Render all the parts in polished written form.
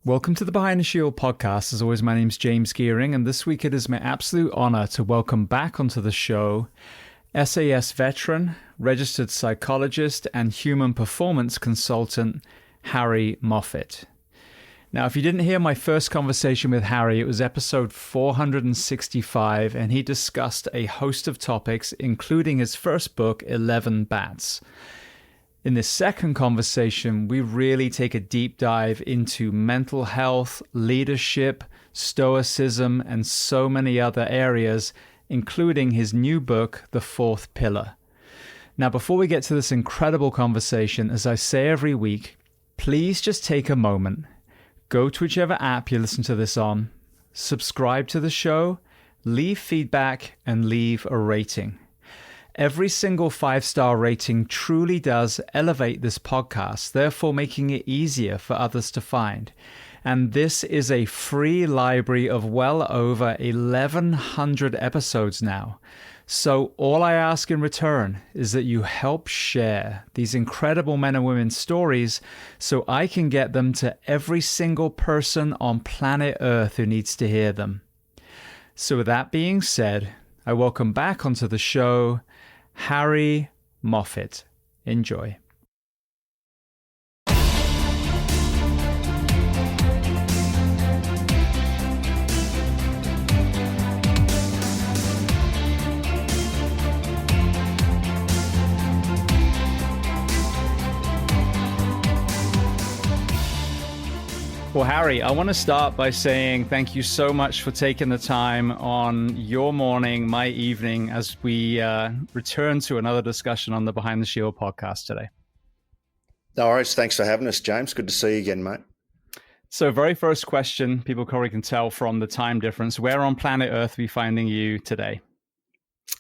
Welcome to the Behind the Shield podcast. As always, my name's James Gearing, and this week it is my absolute honor to welcome back onto the show SAS veteran, registered psychologist, and human performance consultant, Harry Moffitt. Now, if you didn't hear my first conversation with Harry, it was episode 465, and he discussed a host of topics, including his first book, 11 Bats. In this second conversation, we really take a deep dive into mental health, leadership, stoicism, and so many other areas, including his new book, The Fourth Pillar. Now, before we get to this incredible conversation, as I say every week, please just take a moment, go to whichever app you listen to this on, subscribe to the show, leave feedback, and leave a rating. Every single 5-star rating truly does elevate this podcast, therefore making it easier for others to find. And this is a free library of well over 1,100 episodes now. So all I ask in return is that you help share these incredible men and women's stories so I can get them to every single person on planet Earth who needs to hear them. So with that being said, I welcome back onto the show Harry Moffitt. Enjoy. Well, Harry, I want to start by saying thank you so much for taking the time on your morning, my evening, as we return to another discussion on the Behind the Shield podcast today. No worries. Thanks for having us, James. Good to see you again, mate. So very first question, people probably can tell from the time difference, where on planet Earth are we finding you today?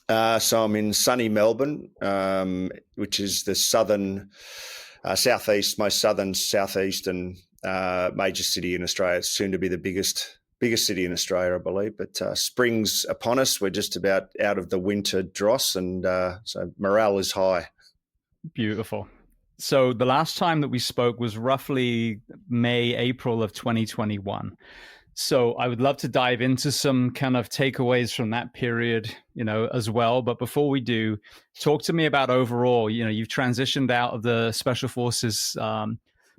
So I'm in sunny Melbourne, which is the southeastern major city in Australia. It's soon to be the biggest city in Australia, I believe. But spring's upon us. We're just about out of the winter dross, and so morale is high. Beautiful. So the last time that we spoke was roughly April of 2021. So I would love to dive into some kind of takeaways from that period, as well. But before we do, talk to me about overall, you've transitioned out of the Special Forces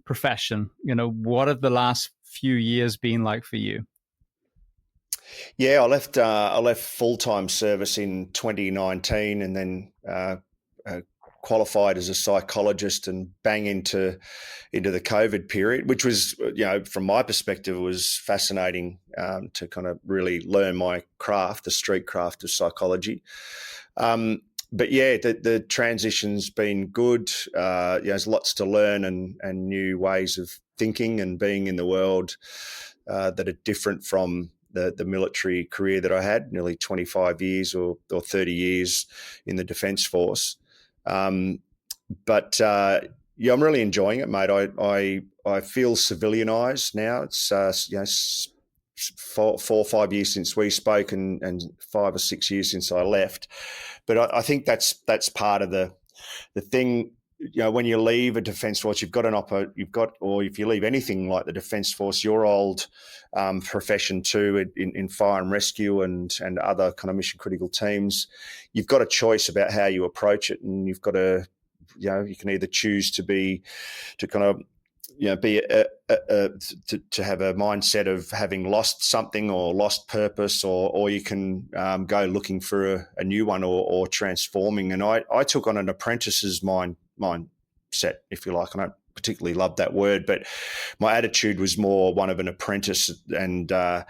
profession. What have the last few years been like for you? Yeah, I left full-time service in 2019, and then qualified as a psychologist and bang into the COVID period, which was, from my perspective, was fascinating to kind of really learn my craft, the street craft of psychology. But yeah, the transition's been good. There's lots to learn and new ways of thinking and being in the world that are different from the military career that I had, nearly 25 years or 30 years in the Defence Force. I'm really enjoying it, mate. I feel civilianised now. It's 4 or 5 years since we spoke, and 5 or 6 years since I left. But I think that's part of the thing. When you leave a Defence Force, or if you leave anything like the Defence Force, your old profession too, in fire and rescue and other kind of mission critical teams, you've got a choice about how you approach it, and you've got to, you can either choose to have a mindset of having lost something or lost purpose, or you can go looking for a new one or transforming. And I took on an apprentice's mindset, if you like. I don't particularly love that word, but my attitude was more one of an apprentice. And I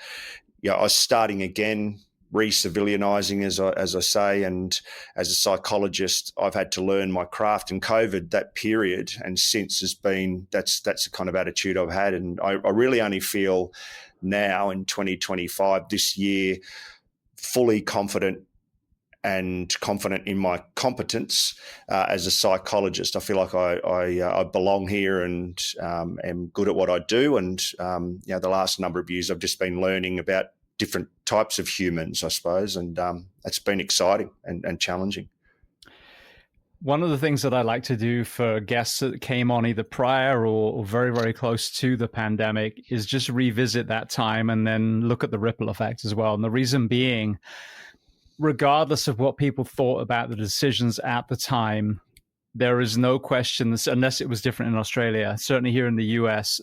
was starting again, re-civilianising, as I say, and as a psychologist, I've had to learn my craft. And COVID, that period, and since has been that's the kind of attitude I've had, and I really only feel now in 2025, this year, fully confident in my competence as a psychologist. I feel like I belong here and am good at what I do. And the last number of years, I've just been learning about different types of humans, I suppose, and it's been exciting and challenging. One of the things that I like to do for guests that came on either prior or very, very close to the pandemic is just revisit that time and then look at the ripple effect as well. And the reason being, regardless of what people thought about the decisions at the time, there is no question, unless it was different in Australia, certainly here in the US,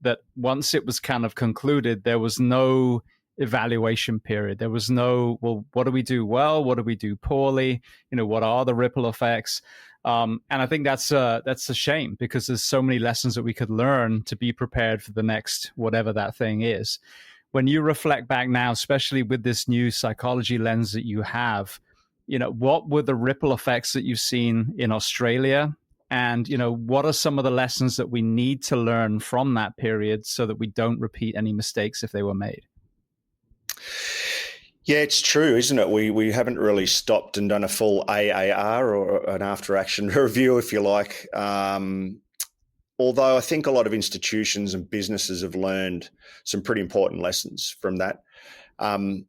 that once it was kind of concluded, there was no evaluation period. There was no, well, what do we do well? What do we do poorly? What are the ripple effects? And I think that's a shame, because there's so many lessons that we could learn to be prepared for the next whatever that thing is. When you reflect back now, especially with this new psychology lens that you have, what were the ripple effects that you've seen in Australia? And, what are some of the lessons that we need to learn from that period so that we don't repeat any mistakes if they were made? Yeah, it's true, isn't it? We haven't really stopped and done a full AAR, or an after action review, if you like. Although I think a lot of institutions and businesses have learned some pretty important lessons from that. My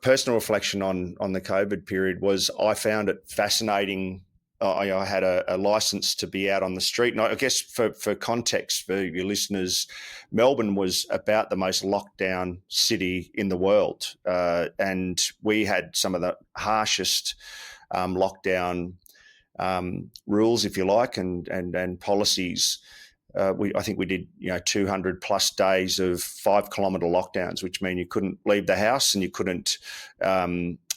personal reflection on the COVID period was I found it fascinating. I had a license to be out on the street. And I guess for context, for your listeners, Melbourne was about the most locked down city in the world. And we had some of the harshest lockdown rules, if you like, and policies. I think we did 200 plus days of 5 kilometre lockdowns, which mean you couldn't leave the house and you couldn't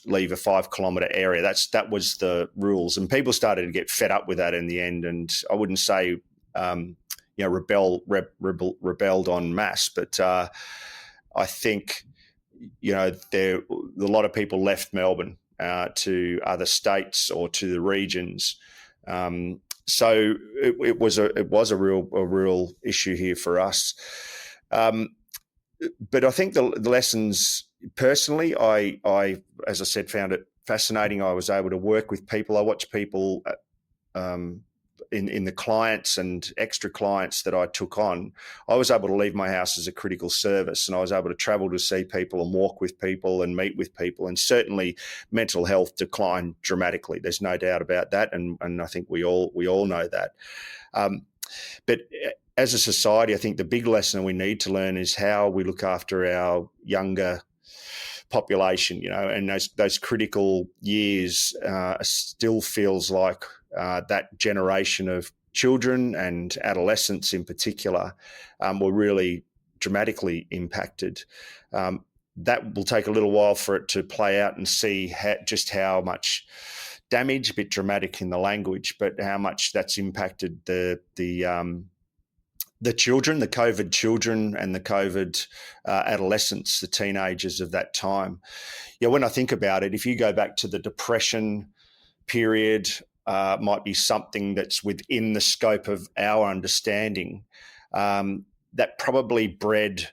leave a 5 kilometre area. That was the rules, and people started to get fed up with that in the end. And I wouldn't say rebelled en masse, but I think a lot of people left Melbourne to other states or to the regions. So it was a real issue here for us. But I think the lessons, personally, I as I said, found it fascinating. I was able to work with people. I watched people in the clients and extra clients that I took on. I was able to leave my house as a critical service, and I was able to travel to see people and walk with people and meet with people. And certainly mental health declined dramatically. There's no doubt about that. And I think we all know that. But as a society, I think the big lesson we need to learn is how we look after our younger population, and those critical years still feels like that generation of children and adolescents in particular were really dramatically impacted. That will take a little while for it to play out and see just how much damage, a bit dramatic in the language, but how much that's impacted the children, the COVID children, and the COVID adolescents, the teenagers of that time. When I think about it, if you go back to the Depression period, might be something that's within the scope of our understanding, that probably bred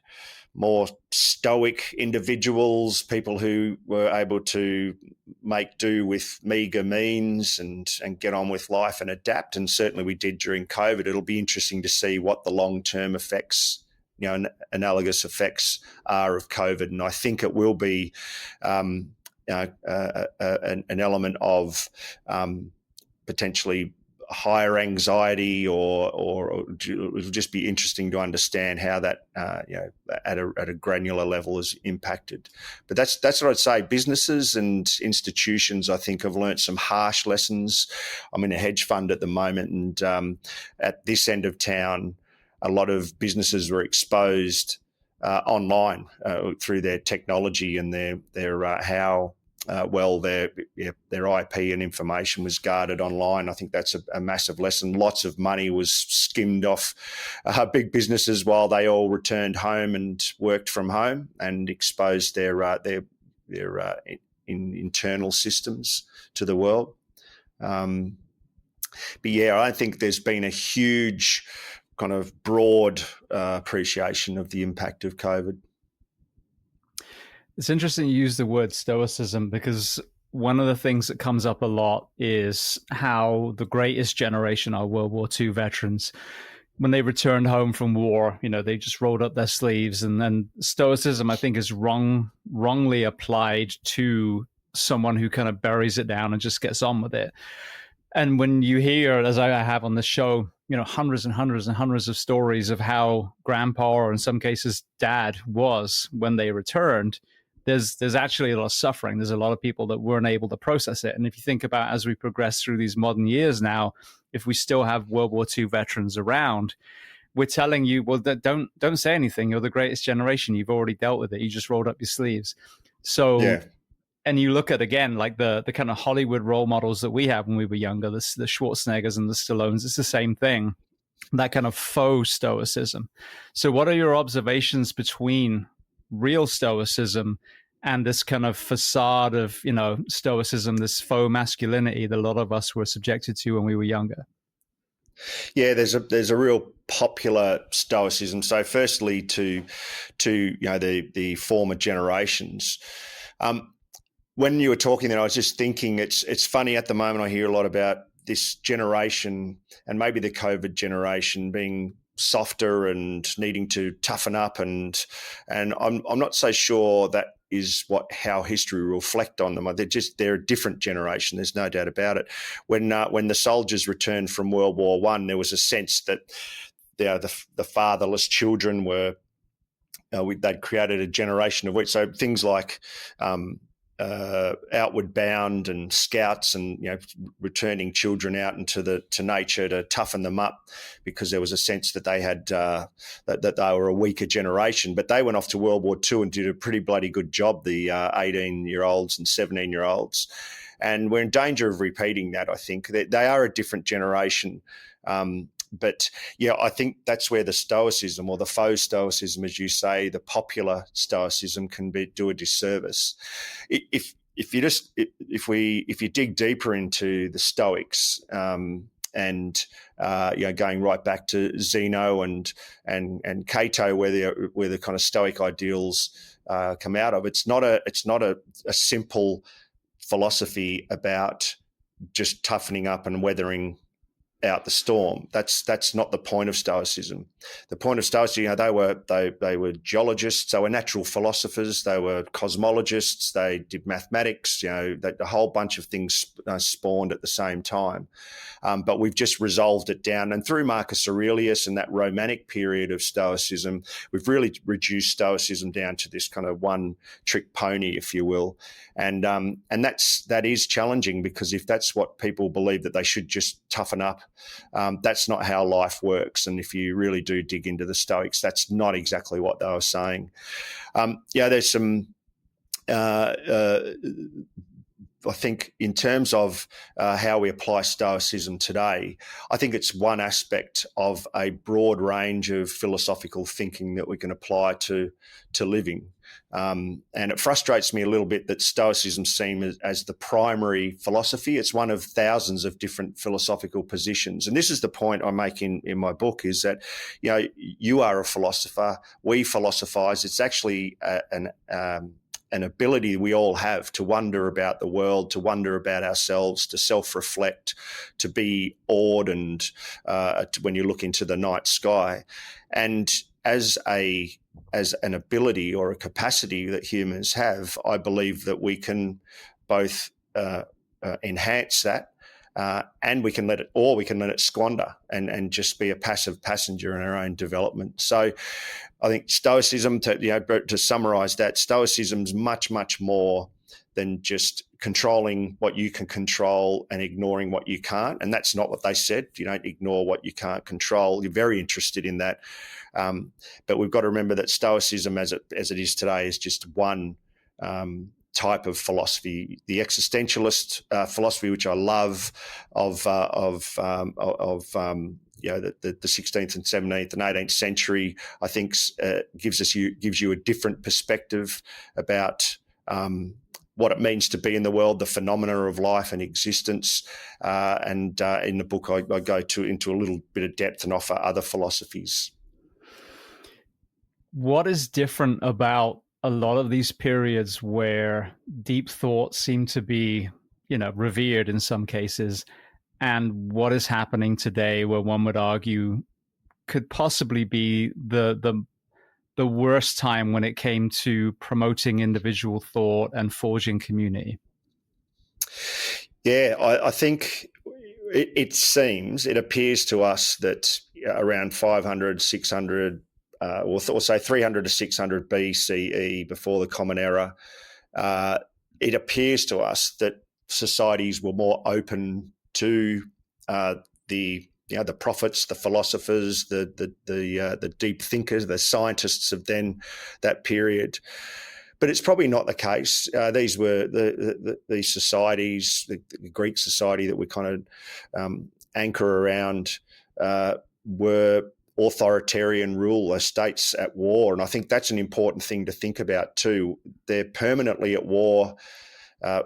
more stoic individuals, people who were able to make do with meagre means and get on with life and adapt. And certainly we did during COVID. It'll be interesting to see what the long-term effects, analogous effects are of COVID. And I think it will be an element of potentially higher anxiety, or it'll just be interesting to understand how that at a granular level is impacted. But that's what I'd say. Businesses and institutions, I think, have learnt some harsh lessons. I'm in a hedge fund at the moment, and at this end of town, a lot of businesses were exposed online through their technology and their how well their IP and information was guarded online. I think that's a massive lesson. Lots of money was skimmed off big businesses while they all returned home and worked from home and exposed their internal systems to the world. But yeah, I think there's been a huge kind of broad appreciation of the impact of COVID. It's interesting you use the word stoicism, because one of the things that comes up a lot is how the greatest generation are World War II veterans. When they returned home from war, they just rolled up their sleeves. And then stoicism, I think, is wrongly applied to someone who kind of buries it down and just gets on with it. And when you hear, as I have on the show, hundreds and hundreds and hundreds of stories of how grandpa, or in some cases dad, was when they returned, there's actually a lot of suffering. There's a lot of people that weren't able to process it. And if you think about, as we progress through these modern years now, if we still have World War II veterans around, we're telling you, well, don't say anything. You're the greatest generation. You've already dealt with it. You just rolled up your sleeves. So, yeah. And you look at, again, like the kind of Hollywood role models that we have when we were younger, the Schwarzeneggers and the Stallones, it's the same thing, that kind of faux stoicism. So what are your observations between real stoicism and this kind of facade of, stoicism, this faux masculinity that a lot of us were subjected to when we were younger? Yeah, there's a real popular stoicism. So firstly, to the former generations. When you were talking there, I was just thinking it's funny at the moment. I hear a lot about this generation and maybe the COVID generation being softer and needing to toughen up, and I'm not so sure that is how history will reflect on them. They're a different generation. There's no doubt about it. When the soldiers returned from World War I, there was a sense that the fatherless children were they'd created a generation of which, so things like Outward Bound and Scouts, and returning children out to nature to toughen them up, because there was a sense that they had that they were a weaker generation. But they went off to World War II and did a pretty bloody good job, the 18-year-olds and 17-year-olds, and we're in danger of repeating that. I think they are a different generation. But yeah, I think that's where the stoicism, or the faux stoicism, as you say, the popular stoicism, can do a disservice. If you dig deeper into the Stoics, and going right back to Zeno and Cato, where the kind of Stoic ideals come out of, it's not a simple philosophy about just toughening up and weathering out the storm. That's not the point of Stoicism. The point of Stoicism, they were geologists, they were natural philosophers, they were cosmologists, they did mathematics. A whole bunch of things spawned at the same time. But we've just resolved it down, and through Marcus Aurelius and that Romantic period of Stoicism, we've really reduced Stoicism down to this kind of one-trick pony, if you will, and that is challenging, because if that's what people believe, that they should just toughen up, that's not how life works. And if you really do dig into the Stoics, that's not exactly what they were saying. There's some. I think in terms of how we apply Stoicism today, I think it's one aspect of a broad range of philosophical thinking that we can apply to living. And it frustrates me a little bit that Stoicism seen as the primary philosophy. It's one of thousands of different philosophical positions. And this is the point I make in my book, is that, you are a philosopher, we philosophize. It's actually an ability we all have to wonder about the world, to wonder about ourselves, to self-reflect, to be awed, and when you look into the night sky. And as an ability or a capacity that humans have, I believe that we can both enhance that, and we can let it squander and just be a passive passenger in our own development. So I think Stoicism, to summarize that, Stoicism's much, much more than just controlling what you can control and ignoring what you can't. And that's not what they said. You don't ignore what you can't control. You're very interested in that. But we've got to remember that Stoicism, as it is today, is just one type of philosophy. The existentialist philosophy, which I love, of the 16th and 17th and 18th century, I think gives you a different perspective about what it means to be in the world, the phenomena of life and existence. And in the book, I go into a little bit of depth and offer other philosophies. What is different about a lot of these periods where deep thought seemed to be, revered in some cases, and what is happening today, where one would argue could possibly be the worst time when it came to promoting individual thought and forging community? Yeah, I think it appears to us that around 500, 600, or say 300 to 600 BCE, before the Common Era, uh, it appears to us that societies were more open to the the prophets, the philosophers, the deep thinkers, the scientists of then that period. But it's probably not the case. These were these societies, the Greek society that we kind of anchor around, were authoritarian rule, states at war. And I think that's an important thing to think about too. They're permanently at war.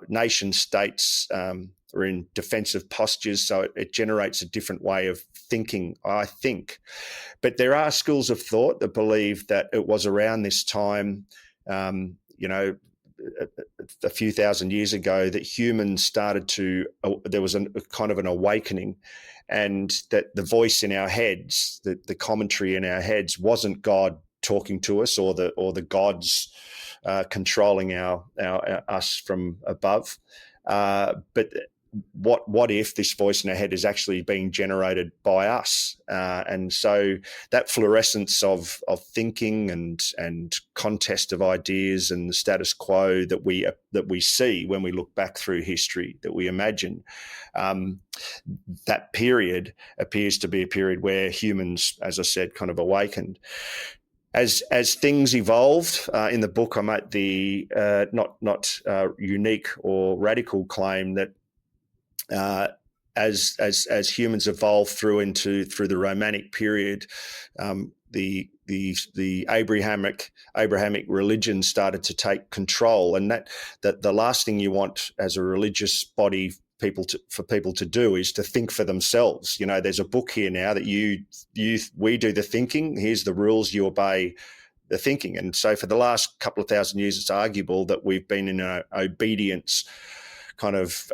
Nation states are in defensive postures, so it generates a different way of thinking, I think. But there are schools of thought that believe that it was around this time, a few thousand years ago, that humans started to, there was a kind of an awakening, and that the voice in our heads, the commentary in our heads, wasn't God talking to us, or the gods controlling our us from above, but what if this voice in our head is actually being generated by us? And so that fluorescence of thinking and contest of ideas and the status quo that we see when we look back through history, that we imagine, that period appears to be a period where humans, as I said, kind of awakened. As things evolved, in the book I made the not unique or radical claim that as humans evolved through the Romanic period, the Abrahamic religion started to take control, and that the last thing you want as a religious body for people to do is to think for themselves. There's a book here now that we do the thinking. Here's the rules, you obey the thinking. And so for the last couple of thousand years, it's arguable that we've been in an obedience kind of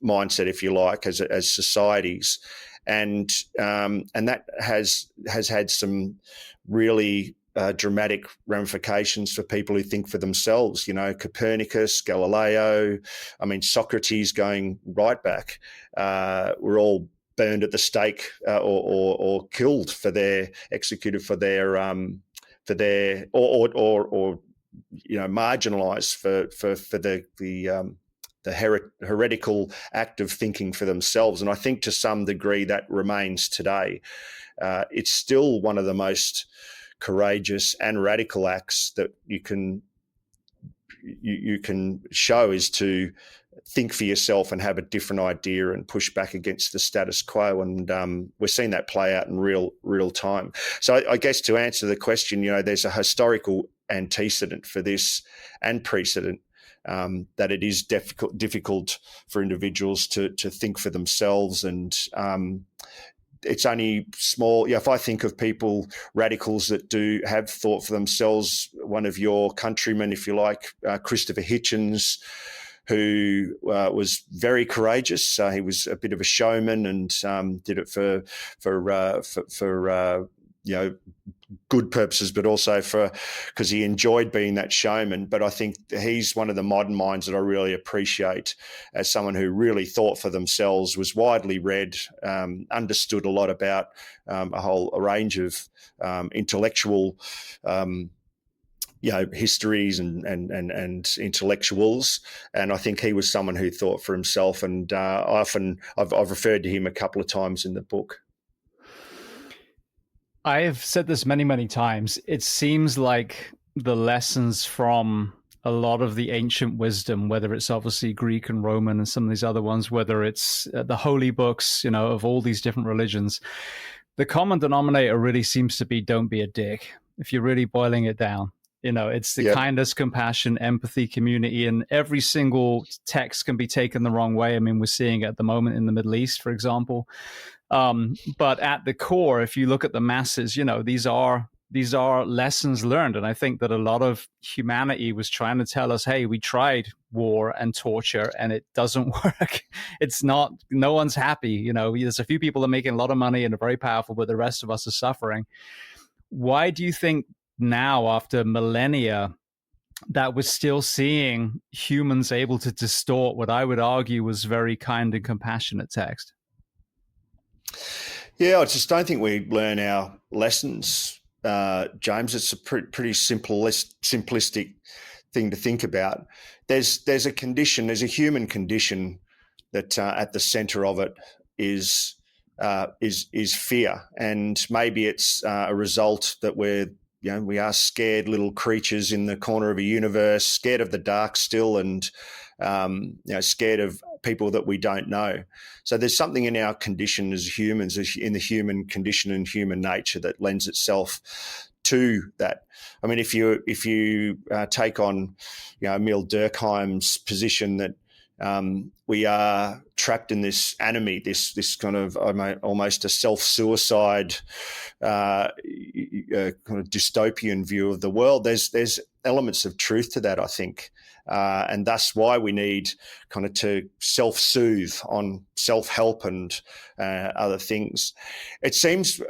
mindset, if you like, as societies, and that has had some really dramatic ramifications for people who think for themselves. Copernicus, Galileo, Socrates, going right back, were all burned at the stake, or killed executed for their or marginalised for the heretical act of thinking for themselves. And I think to some degree that remains today. It's still one of the most courageous and radical acts that you can show, is to think for yourself and have a different idea and push back against the status quo. And we're seeing that play out in real time. So I guess to answer the question, there's a historical antecedent for this and precedent, that it is difficult for individuals to think for themselves. And it's only small. If I think of radicals that do have thought for themselves, one of your countrymen, if you like, Christopher Hitchens, who was very courageous. He was a bit of a showman and did it for good purposes, but also because he enjoyed being that showman. But I think he's one of the modern minds that I really appreciate as someone who really thought for themselves, was widely read, understood a lot about a range of intellectual histories and intellectuals. And I think he was someone who thought for himself. And I've referred to him a couple of times in the book. I have said this many, many times. It seems like the lessons from a lot of the ancient wisdom, whether it's obviously Greek and Roman and some of these other ones, whether it's the holy books, of all these different religions, the common denominator really seems to be don't be a dick, if you're really boiling it down. It's the kindness, compassion, empathy, community, and every single text can be taken the wrong way. We're seeing it at the moment in the Middle East, for example. But at the core, if you look at the masses, these are lessons learned. And I think that a lot of humanity was trying to tell us, hey, we tried war and torture and it doesn't work. It's not, no one's happy. There's a few people that are making a lot of money and are very powerful, but the rest of us are suffering. Why do you think now, after millennia, that was still seeing humans able to distort what I would argue was very kind and compassionate text. Yeah, I just don't think we learn our lessons, James. It's a pretty simplistic thing to think about. There's a condition, there's a human condition that at the centre of it is fear, and maybe it's a result that we are scared little creatures in the corner of a universe, scared of the dark still, and scared of people that we don't know. So there's something in our condition as humans, in the human condition and human nature, that lends itself to that. I mean, if you take on, Emil Durkheim's position that we are trapped in this anomie, this kind of almost a self-suicide kind of dystopian view of the world, there's elements of truth to that, I think. And that's why we need kind of to self-soothe on self-help and other things. It seems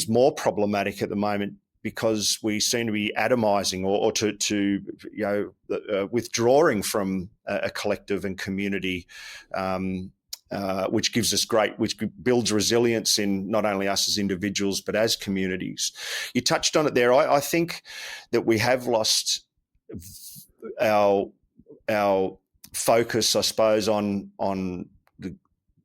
more problematic at the moment because we seem to be atomizing or withdrawing from a collective and community, which gives us which builds resilience in not only us as individuals but as communities. You touched on it there. I think that we have lost our focus, I suppose, on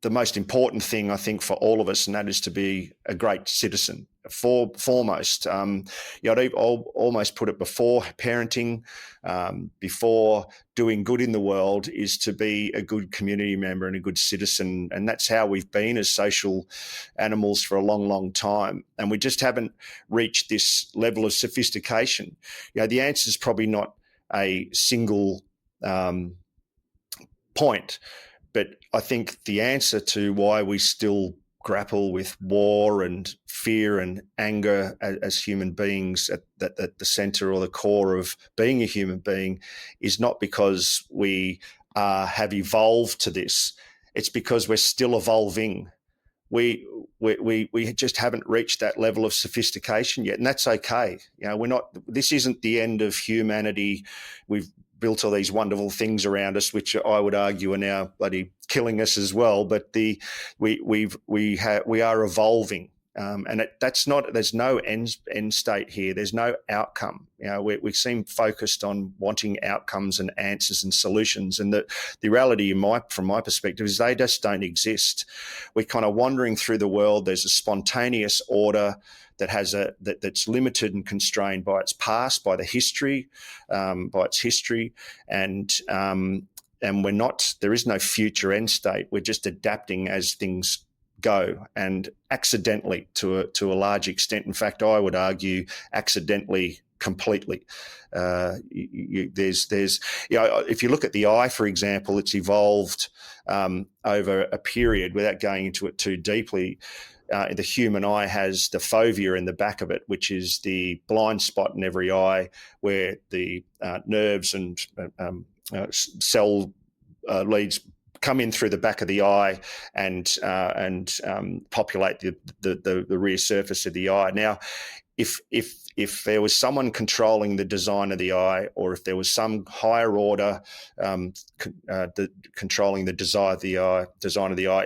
the most important thing, I think, for all of us, and that is to be a great citizen. Foremost, I'd almost put it before parenting, before doing good in the world, is to be a good community member and a good citizen. And that's how we've been as social animals for a long, long time. And we just haven't reached this level of sophistication. The answer is probably not a single point, but I think the answer to why we still grapple with war and fear and anger as human beings at the center or the core of being a human being is not because we have evolved to this. It's because we're still evolving. We just haven't reached that level of sophistication yet, and that's okay. We're not. This isn't the end of humanity. We've built all these wonderful things around us, which I would argue are now bloody killing us as well. But we are evolving, and that's not. There's no end state here. There's no outcome. We seem focused on wanting outcomes and answers and solutions, and the reality, from my perspective, is they just don't exist. We're kind of wandering through the world. There's a spontaneous order that's limited and constrained by its past, by its history, and we're not. There is no future end state. We're just adapting as things go, and accidentally to a large extent. In fact, I would argue accidentally completely. There's if you look at the eye, for example, it's evolved over a period, without going into it too deeply. The human eye has the fovea in the back of it, which is the blind spot in every eye where the nerves and cell leads come in through the back of the eye and populate the rear surface of the eye. Now, if there was someone controlling the design of the eye, or if there was some higher order controlling the design of the eye,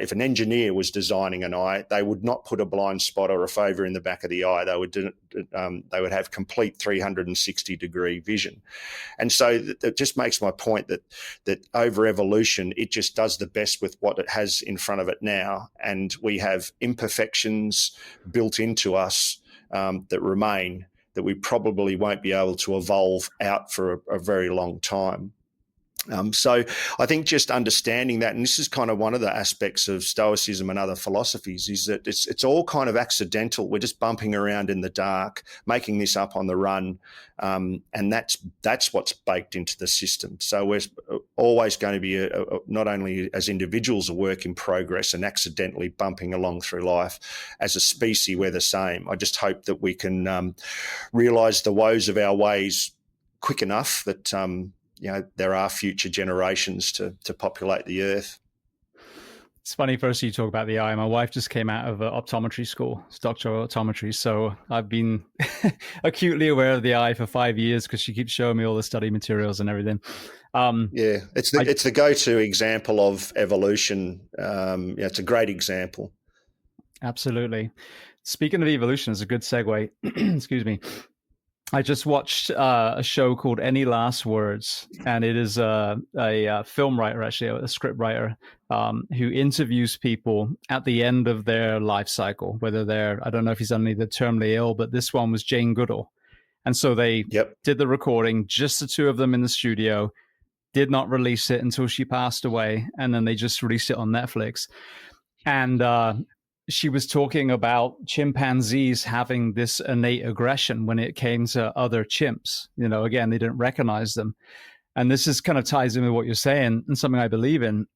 if an engineer was designing an eye, they would not put a blind spot or a fovea in the back of the eye. They would have complete 360-degree vision. And so that just makes my point that over evolution, it just does the best with what it has in front of it now, and we have imperfections built into us that remain, that we probably won't be able to evolve out for a very long time. So I think just understanding that, and this is kind of one of the aspects of Stoicism and other philosophies, is that it's all kind of accidental. We're just bumping around in the dark, making this up on the run, and that's what's baked into the system. So we're always going to be not only as individuals a work in progress and accidentally bumping along through life. As a species, we're the same. I just hope that we can realise the woes of our ways quick enough that there are future generations to populate the earth. It's funny, first you talk about the eye. My wife just came out of optometry school, it's doctoral optometry. So I've been acutely aware of the eye for 5 years because she keeps showing me all the study materials and everything. Yeah, it's the go-to example of evolution. Yeah, it's a great example. Absolutely. Speaking of evolution, is a good segue. Excuse me. I just watched a show called Any Last Words, and it is a film writer, actually, a script writer, who interviews people at the end of their life cycle, whether they're, I don't know if he's only the terminally ill, but this one was Jane Goodall. And so they did the recording, just the two of them in the studio, did not release it until she passed away, and then they just released it on Netflix. And she was talking about chimpanzees having this innate aggression when it came to other chimps. You know, again, they didn't recognize them. And this is kind of ties in with what you're saying and something I believe in.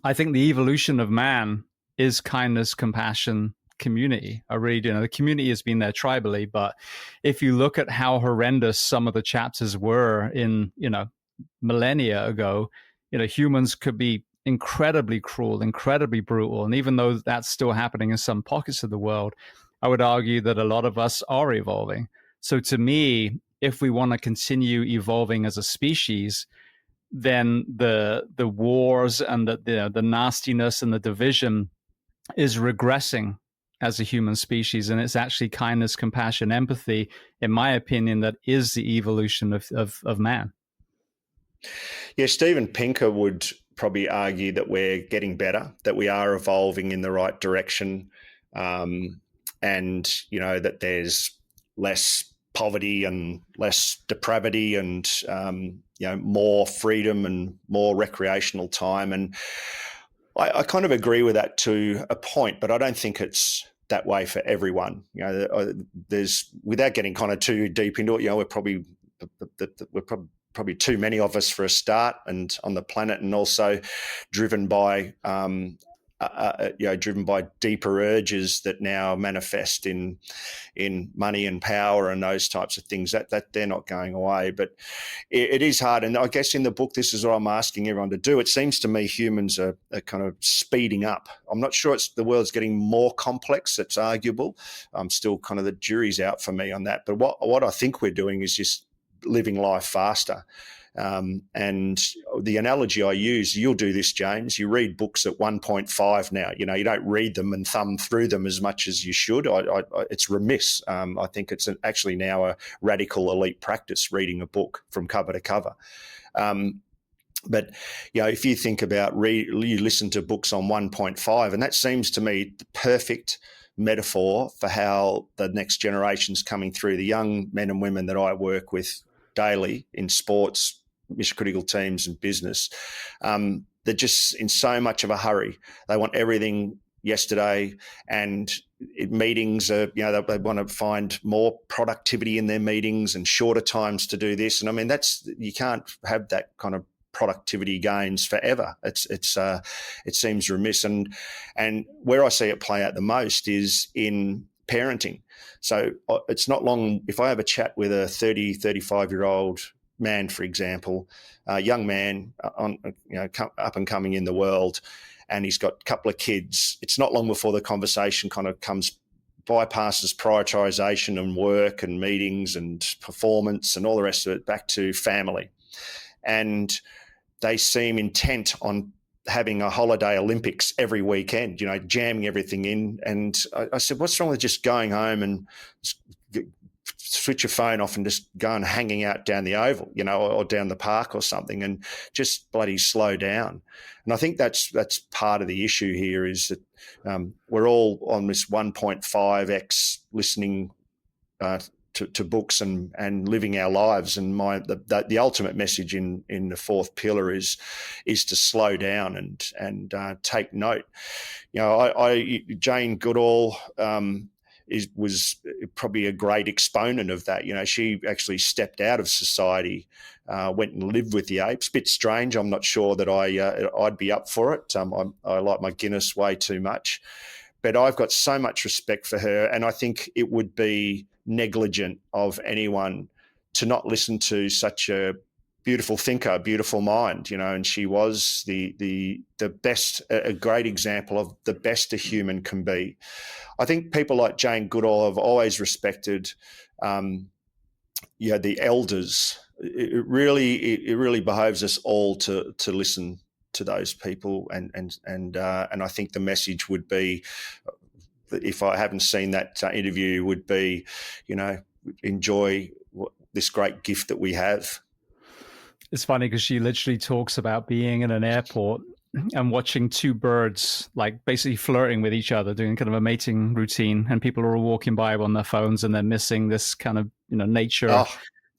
I think the evolution of man is kindness, compassion, community. I really do. You know, the community has been there tribally, but if you look at how horrendous some of the chapters were in, you know, millennia ago, you know, humans could be incredibly cruel, incredibly brutal. And even though that's still happening in some pockets of the world, I would argue that a lot of us are evolving. So to me, if we want to continue evolving as a species, then the wars and the nastiness and the division is regressing as a human species. And it's actually kindness, compassion, empathy, in my opinion, that is the evolution of man. Yeah, Steven Pinker would probably argue that we're getting better, that we are evolving in the right direction, and, you know, that there's less poverty and less depravity and, you know, more freedom and more recreational time. And I kind of agree with that to a point, but I don't think it's that way for everyone. You know, there's, without getting kind of too deep into it, you know, we're probably too many of us for a start, and on the planet, and also driven by driven by deeper urges that now manifest in money and power and those types of things. That they're not going away, but it is hard. And I guess in the book, this is what I'm asking everyone to do. It seems to me humans are kind of speeding up. I'm not sure the world's getting more complex. It's arguable. I'm still kind of, the jury's out for me on that. But what I think we're doing is just living life faster. And the analogy I use, you'll do this, James, you read books at 1.5 now. You know, you don't read them and thumb through them as much as you should. It's remiss. I think it's actually now a radical elite practice, reading a book from cover to cover. But, you know, if you think about you listen to books on 1.5, and that seems to me the perfect metaphor for how the next generation's coming through. The young men and women that I work with daily in sports, mission critical teams and business, they're just in so much of a hurry. They want everything yesterday, and meetings are, you know, they want to find more productivity in their meetings and shorter times to do this. And I mean, you can't have that kind of productivity gains forever. It seems remiss. And where I see it play out the most is in parenting. So it's not long, if I have a chat with a 30, 35-year-old man, for example, a young man up and coming in the world, and he's got a couple of kids, it's not long before the conversation kind of bypasses prioritization and work and meetings and performance and all the rest of it back to family. And they seem intent on having a holiday Olympics every weekend, you know, jamming everything in. And I said, what's wrong with just going home and switch your phone off and just go and hanging out down the oval, you know, or down the park or something, and just bloody slow down? And I think that's part of the issue here, is that we're all on this 1.5x listening to books and living our lives. And the ultimate message in the fourth pillar is to slow down and take note. You know, Jane Goodall was probably a great exponent of that. You know, she actually stepped out of society, went and lived with the apes. Bit strange. I'm not sure that I'd be up for it. I like my Guinness way too much, but I've got so much respect for her, and I think it would be negligent of anyone to not listen to such a beautiful thinker, beautiful mind, and she was the best, a great example of the best a human can be. I think people like Jane Goodall have always respected, the elders. It really behoves us all to listen to those people, and I think the message would be, if I haven't seen that interview, would be, enjoy this great gift that we have. It's funny because she literally talks about being in an airport and watching two birds like basically flirting with each other, doing kind of a mating routine, and people are all walking by on their phones and they're missing this kind of nature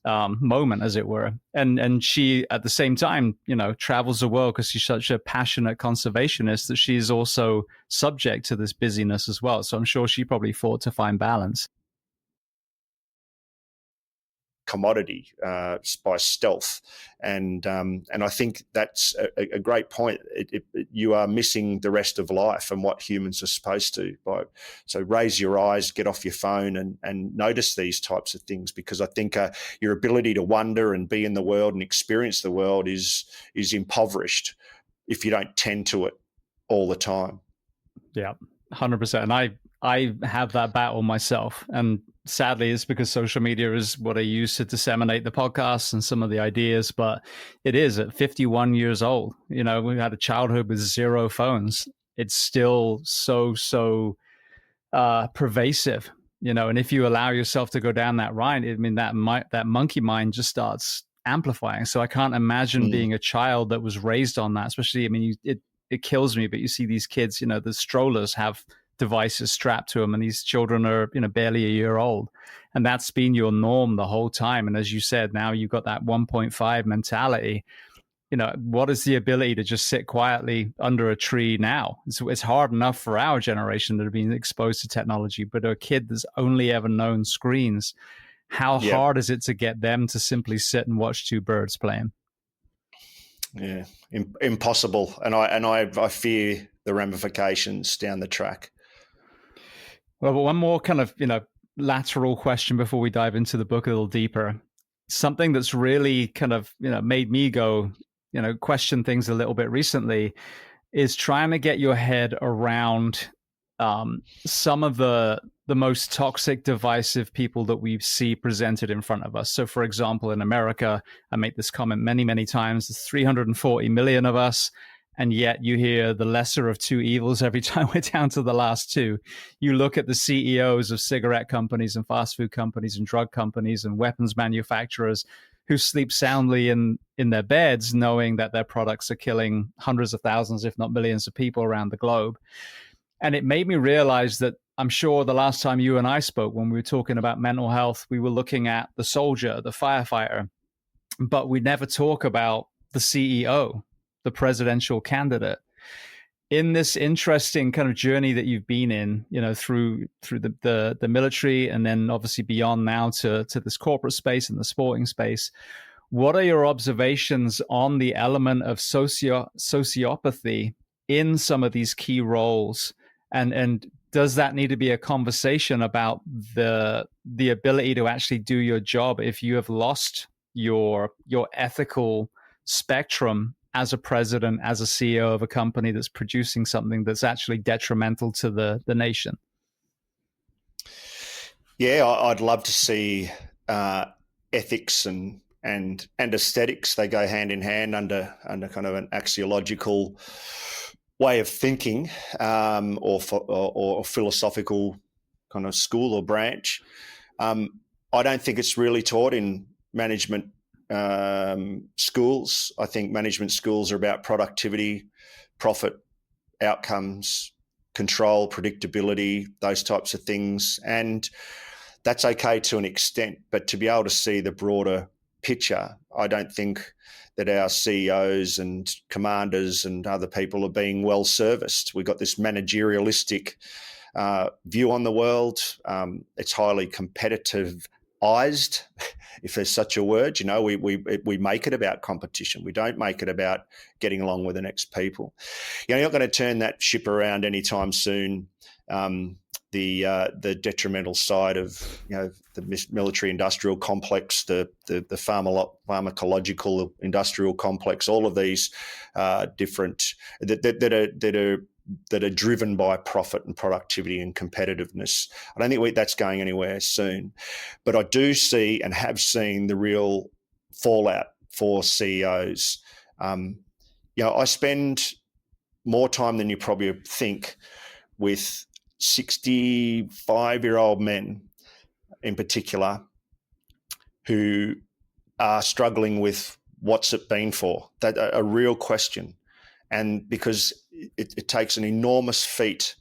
moment, as it were. And she at the same time travels the world because she's such a passionate conservationist that she's also subject to this busyness as well. So I'm sure she probably fought to find balance. Commodity by stealth, and I think that's a great point. You are missing the rest of life and what humans are supposed to. So raise your eyes, get off your phone, and notice these types of things, because I think your ability to wonder and be in the world and experience the world is impoverished if you don't tend to it all the time. Yeah, 100%. And I have that battle myself, and sadly it's because social media is what I use to disseminate the podcasts and some of the ideas. But it is at 51 years old, we had a childhood with 0 phones. It's still so pervasive, and if you allow yourself to go down that ride, I mean, that monkey mind just starts amplifying. So I can't imagine being a child that was raised on that, especially, I mean, it kills me, but you see these kids, the strollers have devices strapped to them, and these children are barely a year old, and that's been your norm the whole time. And as you said, now you've got that 1.5 mentality. What is the ability to just sit quietly under a tree now? It's hard enough for our generation that have been exposed to technology, but a kid that's only ever known screens, how hard is it to get them to simply sit and watch two birds playing? Yeah, impossible. And I fear the ramifications down the track. Well, but one more kind of, lateral question before we dive into the book a little deeper. Something that's really kind of, made me go, question things a little bit recently is trying to get your head around some of the most toxic, divisive people that we see presented in front of us. So, for example, in America, I make this comment many, many times, there's 340 million of us. And yet you hear the lesser of two evils every time we're down to the last two. You look at the CEOs of cigarette companies and fast food companies and drug companies and weapons manufacturers who sleep soundly in their beds, knowing that their products are killing hundreds of thousands, if not millions of people around the globe. And it made me realize that I'm sure the last time you and I spoke, when we were talking about mental health, we were looking at the soldier, the firefighter, but we never talk about the CEO, the presidential candidate. In this interesting kind of journey that you've been in, through the military, and then obviously beyond now to this corporate space and the sporting space, what are your observations on the element of sociopathy in some of these key roles? And does that need to be a conversation about the ability to actually do your job if you have lost your ethical spectrum as a president, as a CEO of a company that's producing something that's actually detrimental to the nation? Yeah, I'd love to see ethics and aesthetics. They go hand in hand under kind of an axiological way of thinking, or philosophical kind of school or branch. I don't think it's really taught in management schools. I think management schools are about productivity, profit, outcomes, control, predictability, those types of things. And that's okay to an extent, but to be able to see the broader picture, I don't think that our CEOs and commanders and other people are being well serviced. We've got this managerialistic view on the world. It's highly competitivized, if there's such a word. We make it about competition. We don't make it about getting along with the next people. You're not going to turn that ship around anytime soon. the detrimental side of the military industrial complex, the pharmacological industrial complex, all of these different that are driven by profit and productivity and competitiveness. I don't think that's going anywhere soon, but I do see and have seen the real fallout for CEOs. I spend more time than you probably think with 65-year-old men in particular who are struggling with what's it been for, that a real question. And because it takes an enormous feat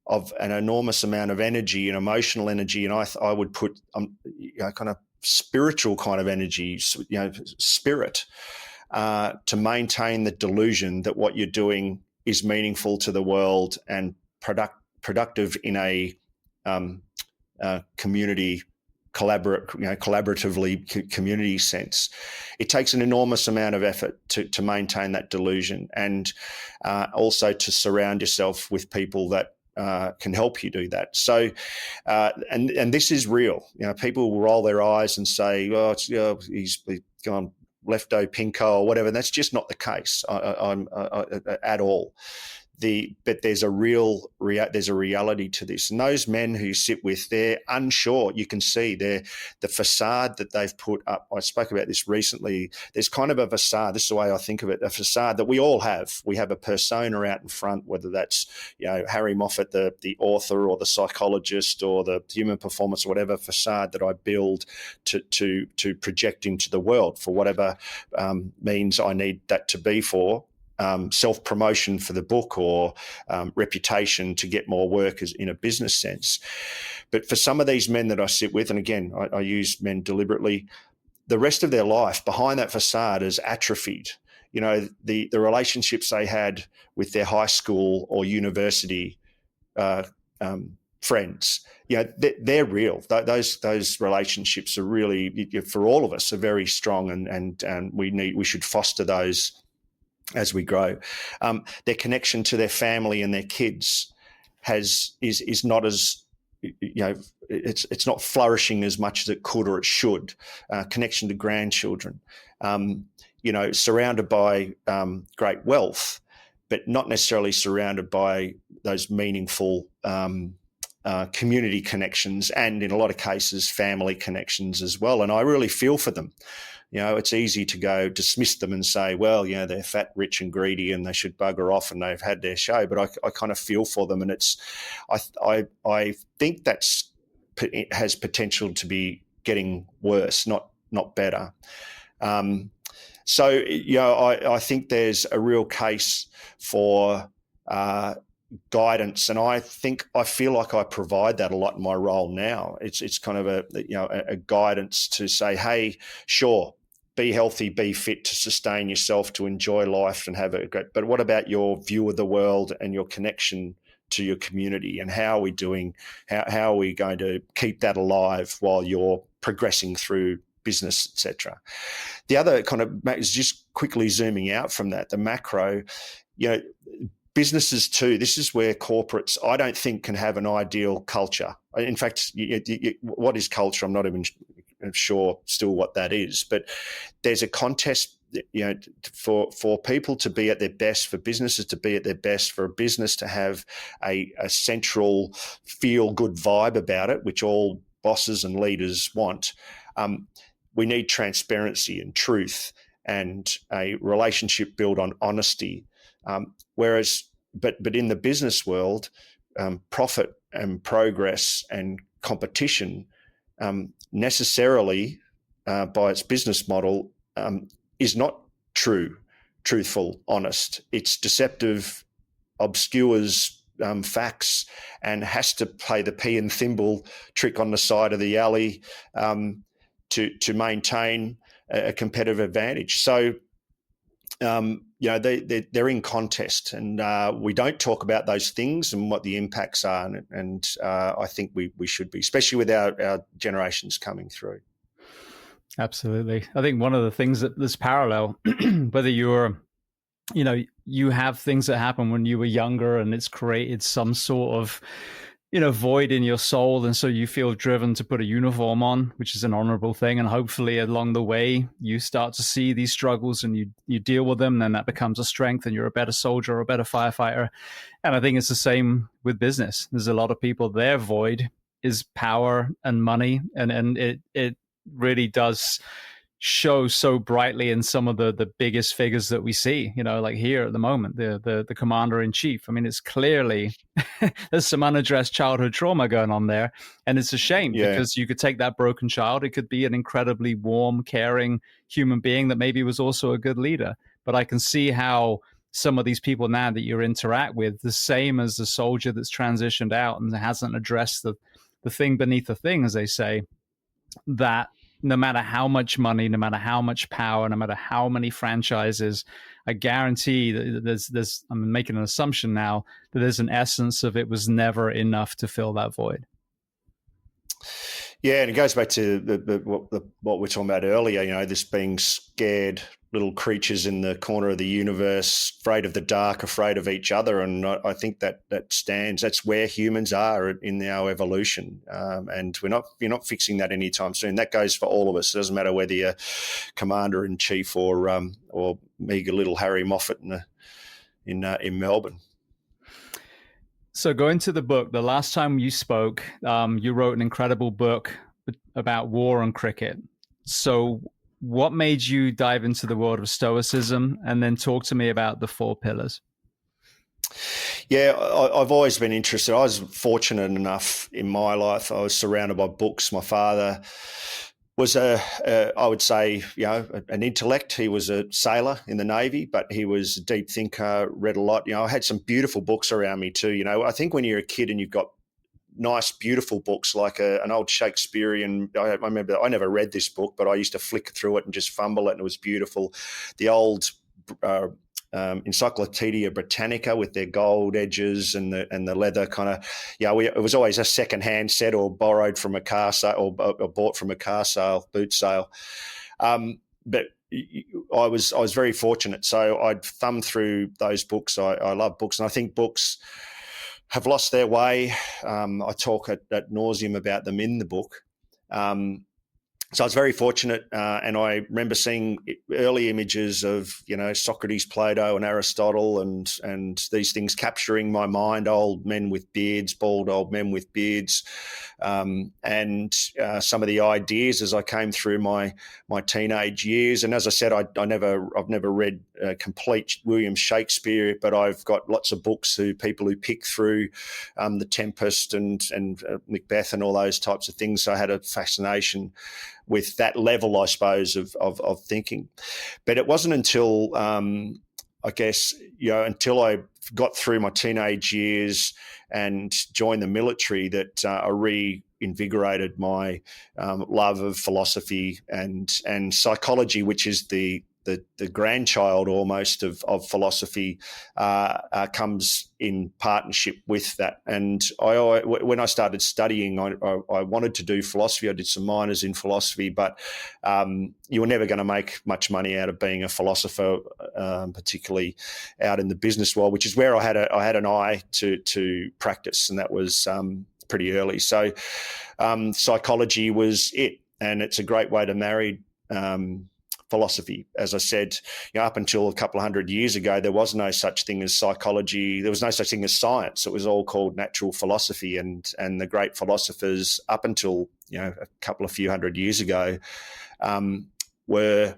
of an enormous amount of energy and emotional energy, and I would put kind of spiritual kind of energy, spirit, to maintain the delusion that what you're doing is meaningful to the world and productive in a community collaboratively community sense. It takes an enormous amount of effort to maintain that delusion, and also to surround yourself with people that can help you do that. So, and this is real. People will roll their eyes and say, "Oh, he's gone lefto pinko" or whatever. That's just not the case at all. But there's a reality to this, and those men who sit with, they're unsure. You can see the facade that they've put up. I spoke about this recently. There's kind of a facade. This is the way I think of it: a facade that we all have. We have a persona out in front, whether that's Harry Moffitt, the author, or the psychologist, or the human performance, or whatever facade that I build to project into the world for whatever means I need that to be for. Self-promotion for the book, or reputation to get more work in a business sense. But for some of these men that I sit with, and again, I use men deliberately, the rest of their life behind that facade is atrophied. The relationships they had with their high school or university friends, they're real. Those relationships are really, for all of us, are very strong, and we should foster those as we grow. Their connection to their family and their kids is not as, it's not flourishing as much as it could or it should. Connection to grandchildren, surrounded by great wealth, but not necessarily surrounded by those meaningful community connections, and in a lot of cases, family connections as well. And I really feel for them. It's easy to go dismiss them and say, well, they're fat, rich, and greedy, and they should bugger off, and they've had their show. But I kind of feel for them, and I think it has potential to be getting worse, not better. So I think there's a real case for guidance, and I feel like I provide that a lot in my role now. It's kind of a guidance to say, hey, sure, be healthy, be fit to sustain yourself, to enjoy life and have a great, but what about your view of the world and your connection to your community, and how are we doing? How are we going to keep that alive while you're progressing through business, etc.? The other kind of is just quickly zooming out from that, the macro, businesses too. This is where corporates, I don't think, can have an ideal culture. In fact, what is culture? I'm not even sure still what that is, but there's a contest, for people to be at their best, for businesses to be at their best, for a business to have a central feel-good vibe about it, which all bosses and leaders want. We need transparency and truth and a relationship built on honesty. But in the business world, profit and progress and competition necessarily, by its business model, is not truthful, honest. It's deceptive, obscures facts, and has to play the pea and thimble trick on the side of the alley to maintain a competitive advantage. So, they're in contest, and we don't talk about those things and what the impacts are. And I think we should be, especially with our generations coming through. Absolutely. I think one of the things that's parallel, whether you're, you have things that happen when you were younger, and it's created some sort of void in your soul, and so you feel driven to put a uniform on, which is an honorable thing, and hopefully along the way you start to see these struggles and you deal with them, and then that becomes a strength and you're a better soldier or a better firefighter. And I think it's the same with business. There's a lot of people, their void is power and money, and it really does show so brightly in some of the biggest figures that we see, like here at the moment, the commander in chief. I mean, it's clearly there's some unaddressed childhood trauma going on there. And it's a shame because you could take that broken child. It could be an incredibly warm, caring human being that maybe was also a good leader. But I can see how some of these people now that you interact with, the same as the soldier that's transitioned out and hasn't addressed the thing beneath the thing, as they say, that no matter how much money, no matter how much power, no matter how many franchises, I guarantee that I'm making an assumption now that there's an essence of it was never enough to fill that void. Yeah, and it goes back to what we were talking about earlier, this being scared little creatures in the corner of the universe, afraid of the dark, afraid of each other. And I think that stands. That's where humans are in our evolution. And you're not fixing that anytime soon. That goes for all of us. It doesn't matter whether you're commander-in-chief or meager little Harry Moffitt in Melbourne. So going to the book, the last time you spoke, you wrote an incredible book about war and cricket. So what made you dive into the world of Stoicism, and then talk to me about the 4 pillars? Yeah, I've always been interested. I was fortunate enough in my life. I was surrounded by books. My father was I would say, an intellect. He was a sailor in the Navy, but he was a deep thinker, read a lot. I had some beautiful books around me too. I think when you're a kid and you've got nice, beautiful books like an old Shakespearean. I remember I never read this book, but I used to flick through it and just fumble it, and it was beautiful. The old Encyclopedia Britannica with their gold edges and the leather kind of. It was always a second-hand set or borrowed from a car sale or bought from a car sale, boot sale. But I was very fortunate, so I'd thumb through those books. I love books, and I think books have lost their way. I talk at nauseum about them in the book. So I was very fortunate, and I remember seeing early images of, Socrates, Plato, and Aristotle, and these things capturing my mind. Old men with beards, bald old men with beards, and some of the ideas as I came through my teenage years. And as I said, I've never read complete William Shakespeare, but I've got lots of books people who pick through The Tempest and Macbeth and all those types of things. So I had a fascination with that level, I suppose, of thinking. But it wasn't until, until I got through my teenage years and joined the military that I reinvigorated my love of philosophy and psychology, which is the grandchild almost of philosophy, comes in partnership with that. And when I started studying, I wanted to do philosophy. I did some minors in philosophy, but you were never going to make much money out of being a philosopher, particularly out in the business world, which is where I had an eye to practice, and that was pretty early. So psychology was it, and it's a great way to marry philosophy. As I said, up until a couple of hundred years ago, there was no such thing as psychology. There was no such thing as science. It was all called natural philosophy, and the great philosophers up until a couple of few hundred years ago were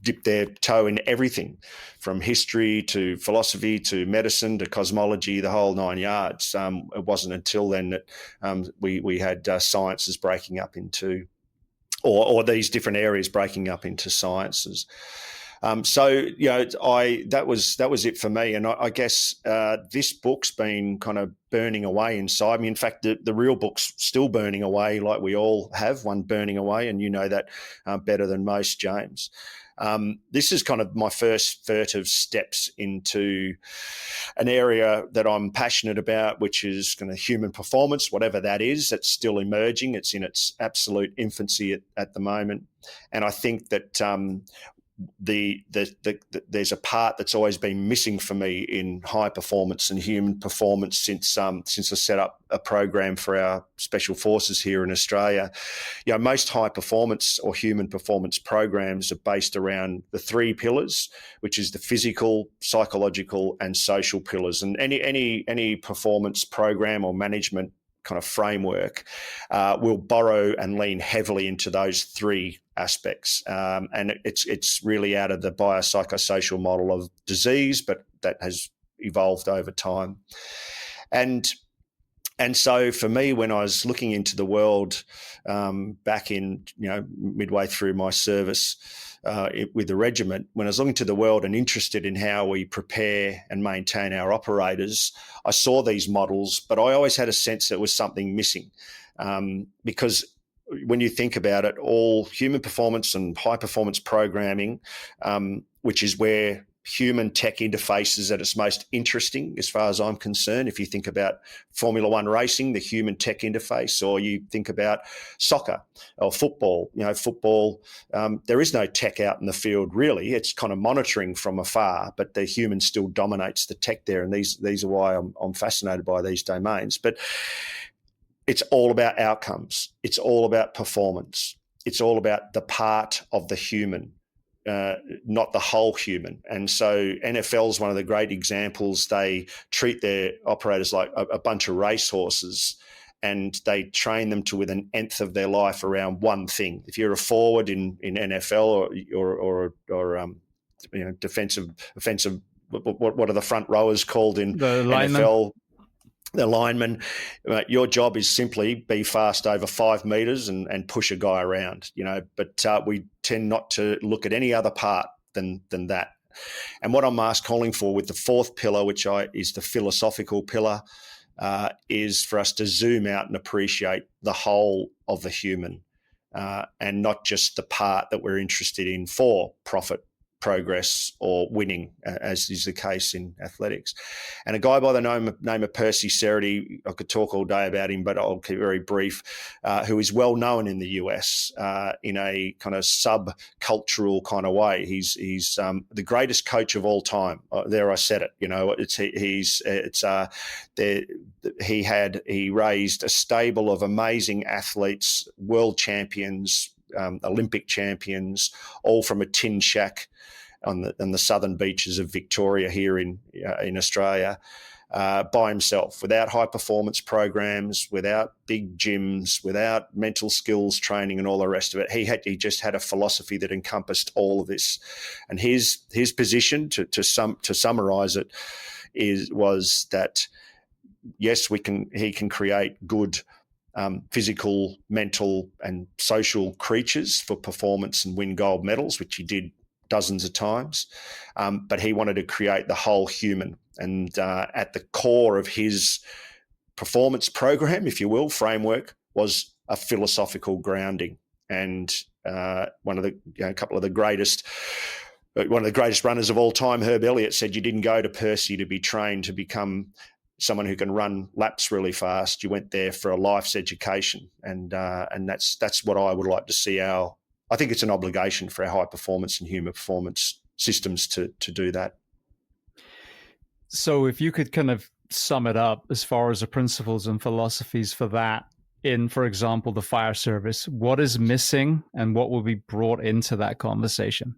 dipped their toe in everything, from history to philosophy to medicine to cosmology, the whole 9 yards. It wasn't until then that we had sciences breaking up into, or these different areas breaking up into sciences. That was it for me. And I guess this book's been kind of burning away inside me. In fact, the real book's still burning away, like we all have one burning away, and you know that better than most, James. This is kind of my first furtive steps into an area that I'm passionate about, which is kind of human performance, whatever that is. It's still emerging. It's in its absolute infancy at the moment. And I think that there's a part that's always been missing for me in high performance and human performance since I set up a program for our special forces here in Australia. Most high performance or human performance programs are based around the three pillars, which is the physical, psychological, and social pillars. And any performance program or management kind of framework will borrow and lean heavily into those three aspects. And it's really out of the biopsychosocial model of disease, but that has evolved over time. And so for me, when I was looking into the world back in, midway through my service with the regiment, when I was looking to the world and interested in how we prepare and maintain our operators, I saw these models, but I always had a sense there was something missing because when you think about it, all human performance and high performance programming, which is where human tech interface is at its most interesting as far as I'm concerned. If you think about Formula One racing, the human tech interface, or you think about soccer or football, football, there is no tech out in the field really. It's kind of monitoring from afar, but the human still dominates the tech there. And these are why I'm fascinated by these domains. But it's all about outcomes. It's all about performance. It's all about the part of the human, not the whole human. And so NFL is one of the great examples. They treat their operators like a bunch of racehorses, and they train them to within an nth of their life around one thing. If you're a forward in NFL or defensive, offensive, what are the front rowers called in the NFL? The lineman, your job is simply be fast over 5 meters and push a guy around, but we tend not to look at any other part than that. And what I'm calling for with the fourth pillar, which is the philosophical pillar, is for us to zoom out and appreciate the whole of the human and not just the part that we're interested in for profit, progress, or winning, as is the case in athletics. And a guy by the name of Percy Cerutty, I could talk all day about him, but I'll keep it very brief, who is well known in the US in a kind of sub-cultural kind of way. He's the greatest coach of all time. There I said it. He raised a stable of amazing athletes, world champions, Olympic champions, all from a tin shack on the southern beaches of Victoria here in Australia, by himself, without high performance programs, without big gyms, without mental skills training and all the rest of it. He just had a philosophy that encompassed all of this, and his position to summarize it was that yes, he can create good physical, mental, and social creatures for performance and win gold medals, which he did dozens of times. But he wanted to create the whole human. And at the core of his performance program, if you will, framework, was a philosophical grounding. And one of the greatest runners of all time, Herb Elliott, said you didn't go to Percy to be trained to become someone who can run laps really fast. You went there for a life's education, and that's what I would like to see. I think it's an obligation for our high performance and human performance systems to do that. So, if you could kind of sum it up as far as the principles and philosophies for that in, for example, the fire service, what is missing and what will be brought into that conversation?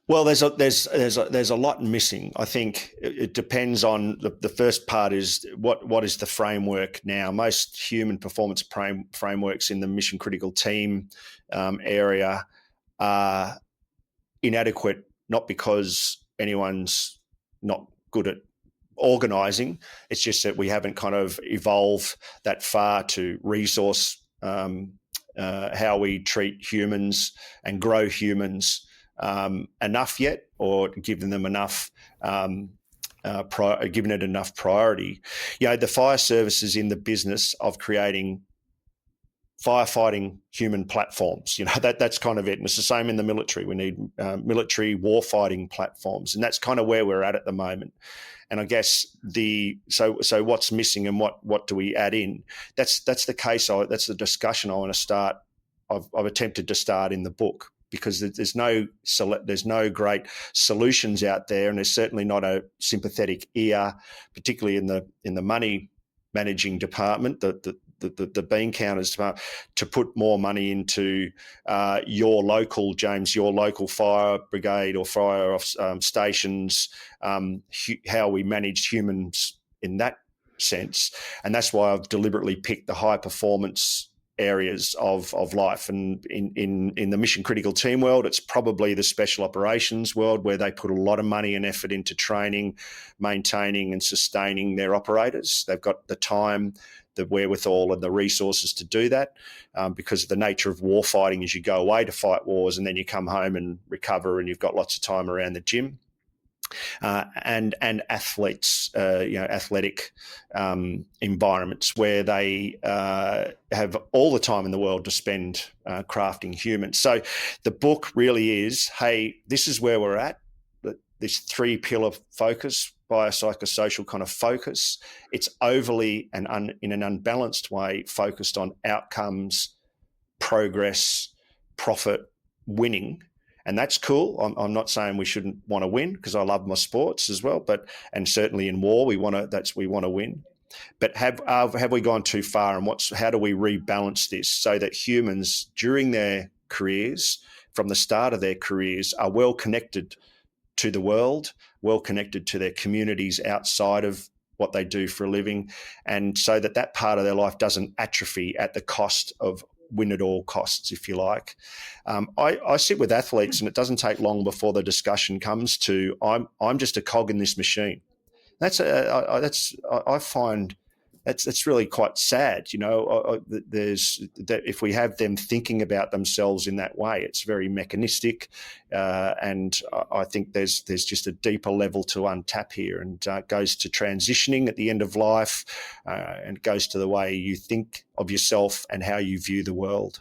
Well, there's a lot missing. I think it depends on the first part is what is the framework now. Most human performance frameworks in the mission critical team area are inadequate, not because anyone's not good at organising. It's just that we haven't kind of evolved that far to resource how we treat humans and grow humans enough yet, or giving them enough, giving it enough priority. The fire service is in the business of creating firefighting human platforms. That's kind of it. And it's the same in the military. We need military warfighting platforms, and that's kind of where we're at the moment. And I guess so what's missing and what do we add in? That's the case. That's the discussion I want to start. I've attempted to start in the book, because there's no great solutions out there, and there's certainly not a sympathetic ear, particularly in the money managing department, the bean counters department, to put more money into your local fire brigade or fire stations, how we manage humans in that sense. And that's why I've deliberately picked the high performance areas of life. And in the mission critical team world, it's probably the special operations world, where they put a lot of money and effort into training, maintaining and sustaining their operators. They've got the time, the wherewithal and the resources to do that, because of the nature of war fighting is you go away to fight wars and then you come home and recover, and you've got lots of time around the gym. And athletes, athletic environments where they have all the time in the world to spend crafting humans. So the book really is, hey, this is where we're at, this 3-pillar focus, biopsychosocial kind of focus. It's overly and in an unbalanced way focused on outcomes, progress, profit, winning. And that's cool. I'm not saying we shouldn't want to win, because I love my sports as well. And certainly in war, we want to win. But have we gone too far? And how do we rebalance this so that humans during their careers, from the start of their careers, are well connected to the world, well connected to their communities outside of what they do for a living, and so that part of their life doesn't atrophy at the cost of win at all costs, if you like. I sit with athletes, and it doesn't take long before the discussion comes to, I'm just a cog in this machine. I find that's really quite sad. If we have them thinking about themselves in that way, it's very mechanistic, and I think there's just a deeper level to untap here, and it goes to transitioning at the end of life, and it goes to the way you think of yourself and how you view the world.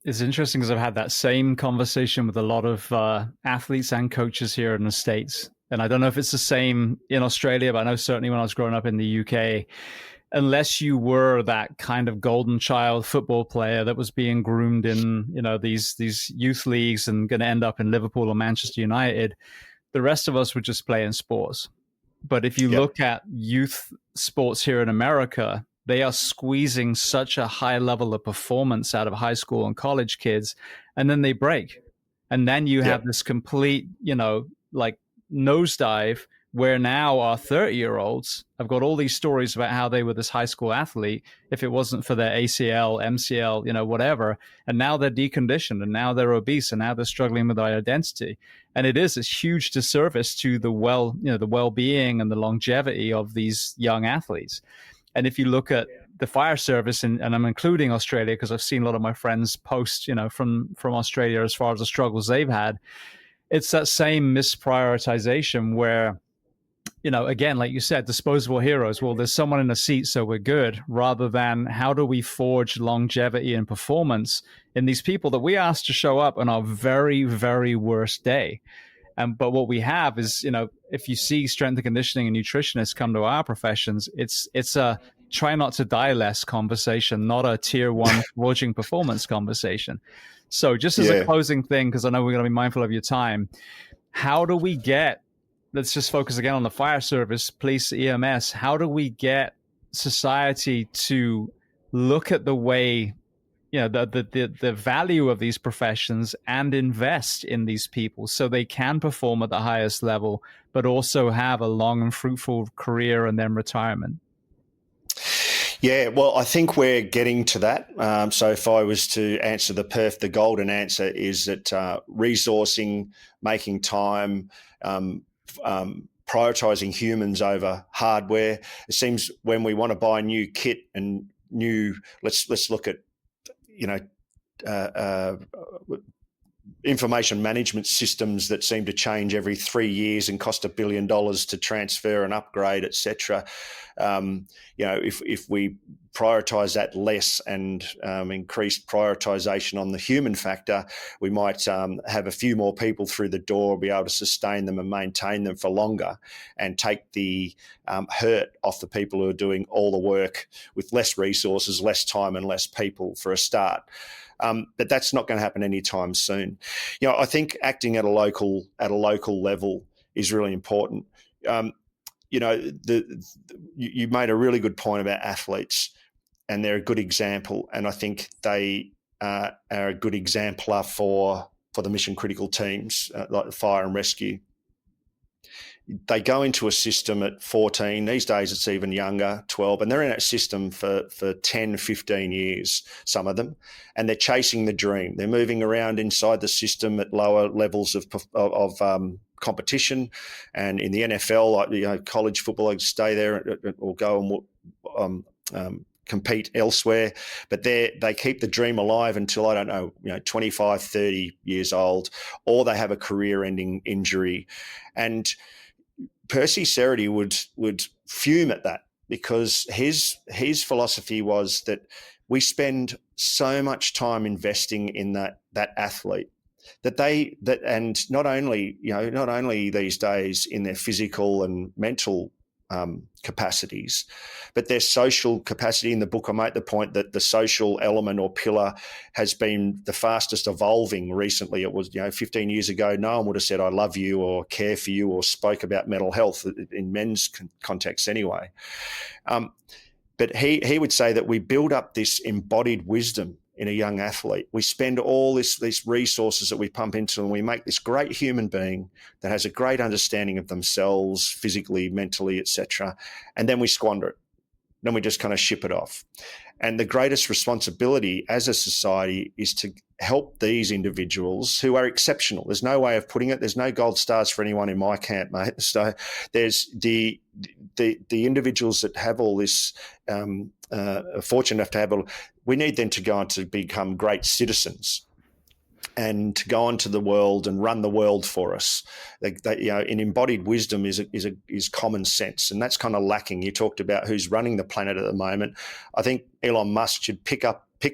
It's interesting because I've had that same conversation with a lot of athletes and coaches here in the States. And I don't know if it's the same in Australia, but I know certainly when I was growing up in the UK, unless you were that kind of golden child football player that was being groomed in, these youth leagues and going to end up in Liverpool or Manchester United, the rest of us were just playing sports. But if you look at youth sports here in America, they are squeezing such a high level of performance out of high school and college kids, and then they break. And then you have this complete, nosedive, where now our 30-year-olds have got all these stories about how they were this high school athlete if it wasn't for their ACL, MCL, whatever, and now they're deconditioned, and now they're obese, and now they're struggling with their identity. And it is a huge disservice to the well-being and the longevity of these young athletes. And if you look at the fire service, and I'm including Australia because I've seen a lot of my friends post, from Australia as far as the struggles they've had, it's that same misprioritization where, again, like you said, disposable heroes. Well, there's someone in a seat, so we're good, rather than how do we forge longevity and performance in these people that we asked to show up on our very, very worst day. But what we have is, if you see strength and conditioning and nutritionists come to our professions, it's a try not to die less conversation, not a tier 1 forging performance conversation. So just as a closing thing, because I know we're going to be mindful of your time, how do we let's just focus again on the fire service, police, EMS, how do we get society to look at the way, the value of these professions and invest in these people so they can perform at the highest level, but also have a long and fruitful career and then retirement? Yeah, well, I think we're getting to that. So if I was to answer the golden answer is that resourcing, making time, prioritizing humans over hardware. It seems when we want to buy new kit and let's look at, information management systems that seem to change every 3 years and cost $1 billion to transfer and upgrade, etc. If we prioritise that less and increased prioritisation on the human factor, we might have a few more people through the door, be able to sustain them and maintain them for longer, and take the hurt off the people who are doing all the work with less resources, less time and less people for a start. But that's not going to happen anytime soon. I think acting at a local level is really important. You made a really good point about athletes, and they're a good example. And I think they are a good exemplar for the mission critical teams like fire and rescue. They go into a system at 14. These days it's even younger, 12, and they're in that system for 10, 15 years, some of them, and they're chasing the dream. They're moving around inside the system at lower levels of competition, and in the NFL, college football, they stay there or go and compete elsewhere, but they keep the dream alive until, I don't know, 25, 30 years old, or they have a career-ending injury. And Percy Cerutty would fume at that, because his philosophy was that we spend so much time investing in that athlete and not only these days in their physical and mental capacities, but their social capacity. In the book, I make the point that the social element or pillar has been the fastest evolving recently. It was, 15 years ago, no one would have said, I love you or care for you or spoke about mental health in men's context anyway. But he would say that we build up this embodied wisdom in a young athlete. We spend all these resources that we pump into, and we make this great human being that has a great understanding of themselves, physically, mentally, etc., and then we squander it. Then we just kind of ship it off. And the greatest responsibility as a society is to help these individuals who are exceptional. There's no way of putting it. There's no gold stars for anyone in my camp, mate. So there's the individuals that have all this, fortunate enough to have all. We need them to go on to become great citizens and to go onto the world and run the world for us. In embodied wisdom is common sense, and that's kind of lacking. You talked about who's running the planet at the moment. I think Elon Musk should pick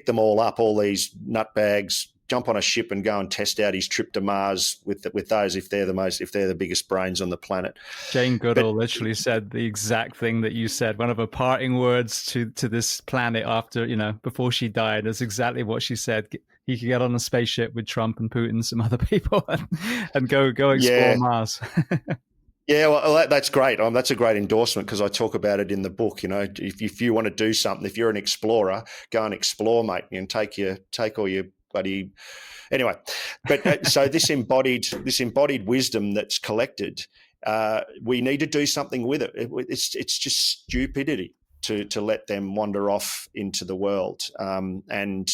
them all up, all these nutbags, jump on a ship and go and test out his trip to Mars with those if they're the biggest brains on the planet. Jane Goodall literally said the exact thing that you said. One of her parting words to this planet after, before she died, is exactly what she said. He could get on a spaceship with Trump and Putin and some other people and go explore Mars. Yeah, well, that's great. That's a great endorsement, because I talk about it in the book. If you want to do something, if you're an explorer, go and explore, mate, and take all your bloody. Anyway, but so this embodied wisdom that's collected, we need to do something with it. It's just stupidity to let them wander off into the world and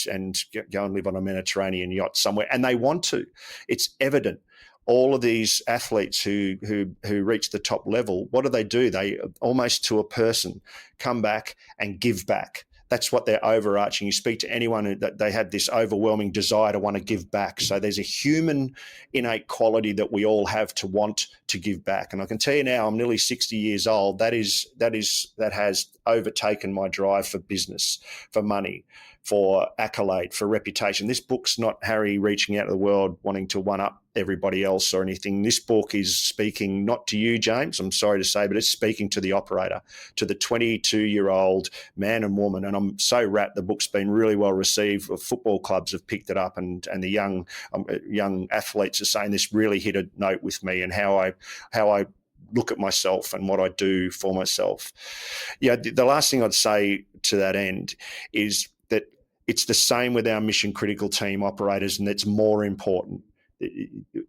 go and live on a Mediterranean yacht somewhere, and they want to. It's evident. All of these athletes who reach the top level, what do? They almost to a person come back and give back. That's what they're overarching. You speak to anyone that they have this overwhelming desire to want to give back. So there's a human innate quality that we all have to want to give back. And I can tell you now, I'm nearly 60 years old. That has overtaken my drive for business, for money, for accolade, for reputation. This book's not Harry reaching out to the world wanting to one-up everybody else or anything. This book is speaking not to you, James, I'm sorry to say, but it's speaking to the operator, to the 22-year-old man and woman. And I'm so rapt the book's been really well received. Football clubs have picked it up, and the young athletes are saying this really hit a note with me, and how I look at myself and what I do for myself. The last thing I'd say to that end is that it's the same with our mission critical team operators, and it's more important.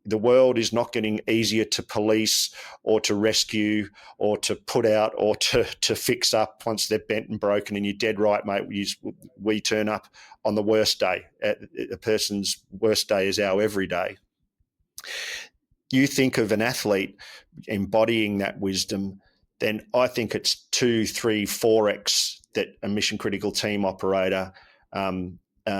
The world is not getting easier to police or to rescue or to put out or to fix up once they're bent and broken. And you're dead right, mate. We turn up on the worst day. A person's worst day is our everyday. You think of an athlete embodying that wisdom, then I think it's 2, 3, 4x that a mission critical team operator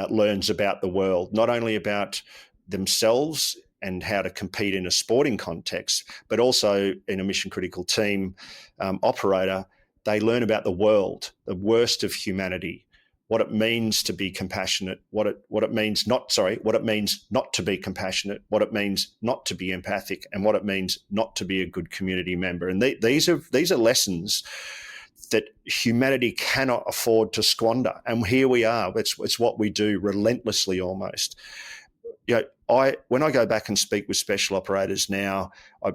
learns about the world, not only about themselves and how to compete in a sporting context, but also in a mission critical team operator, they learn about the world, the worst of humanity, what it means to be compassionate, what it means not to be compassionate, what it means not to be empathic, and what it means not to be a good community member. And these are lessons that humanity cannot afford to squander. And here we are. It's what we do relentlessly almost. When I go back and speak with special operators now,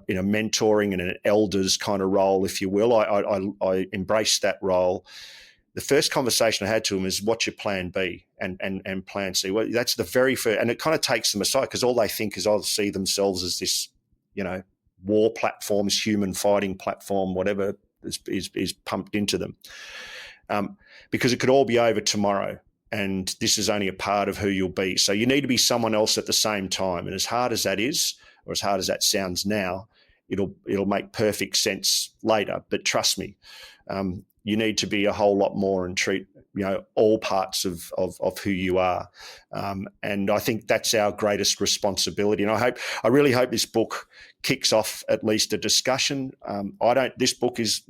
in a mentoring and an elders kind of role, if you will, I embrace that role. The first conversation I had to them is, what's your plan B and plan C? Well, that's the very first, and it kind of takes them aside, because all they think is, I'll see themselves as this, war platforms, human fighting platform, whatever is pumped into them. Because it could all be over tomorrow, and this is only a part of who you'll be. So you need to be someone else at the same time. And as hard as that is, or as hard as that sounds now, it'll make perfect sense later. But trust me, you need to be a whole lot more and treat all parts of who you are, and I think that's our greatest responsibility. And I really hope this book kicks off at least a discussion. This book is.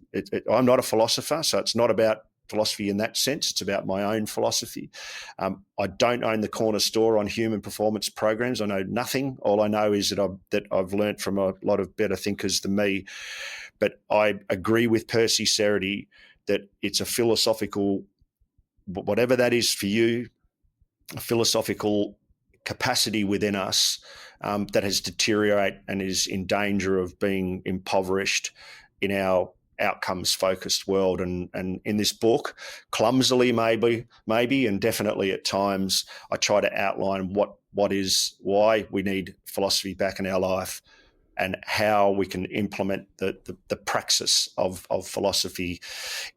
I'm not a philosopher, so it's not about philosophy in that sense. It's about my own philosophy. I don't own the corner store on human performance programs. I know nothing. All I know is that I've learned from a lot of better thinkers than me. But I agree with Percy Cerutty that it's a philosophical, whatever that is for you, a philosophical capacity within us that has deteriorated and is in danger of being impoverished in our outcomes-focused world. And in this book, clumsily maybe, and definitely at times, I try to outline why we need philosophy back in our life, and how we can implement the praxis of philosophy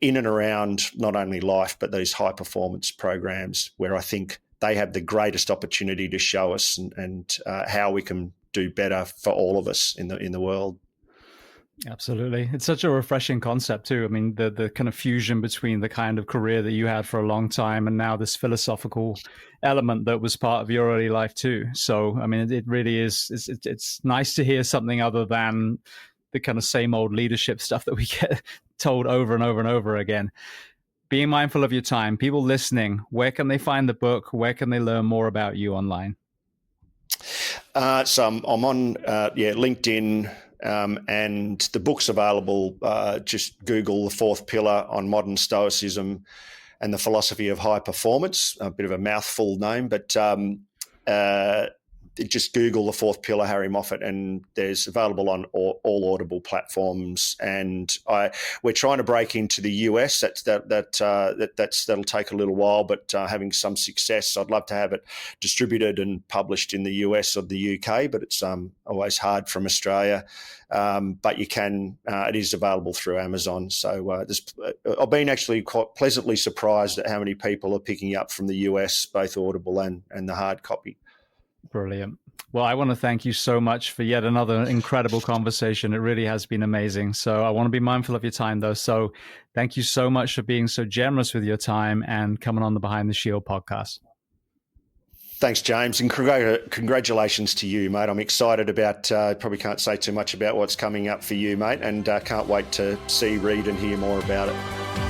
in and around not only life, but these high-performance programs, where I think they have the greatest opportunity to show us and how we can do better for all of us in the world. Absolutely. It's such a refreshing concept too. I mean, the kind of fusion between the kind of career that you had for a long time and now this philosophical element that was part of your early life too. So, I mean, it really is, it's nice to hear something other than the kind of same old leadership stuff that we get told over and over and over again. Being mindful of your time, people listening, where can they find the book? Where can they learn more about you online? So I'm on LinkedIn, and the book's available. Just Google The Fourth Pillar on Modern Stoicism and the Philosophy of High Performance. A bit of a mouthful name, but just Google The Fourth Pillar, Harry Moffitt, and there's available on all Audible platforms. And we're trying to break into the US. That'll take a little while, but having some success. I'd love to have it distributed and published in the US or the UK, but it's always hard from Australia. But you can. It is available through Amazon. So I've been actually quite pleasantly surprised at how many people are picking up from the US, both Audible and the hard copy. Brilliant. Well, I want to thank you so much for yet another incredible conversation. It really has been amazing. So I want to be mindful of your time, though. So thank you so much for being so generous with your time and coming on the Behind the Shield podcast. Thanks, James, and congratulations to you, mate. I'm excited about, probably can't say too much about what's coming up for you, mate, and can't wait to see, read and hear more about it.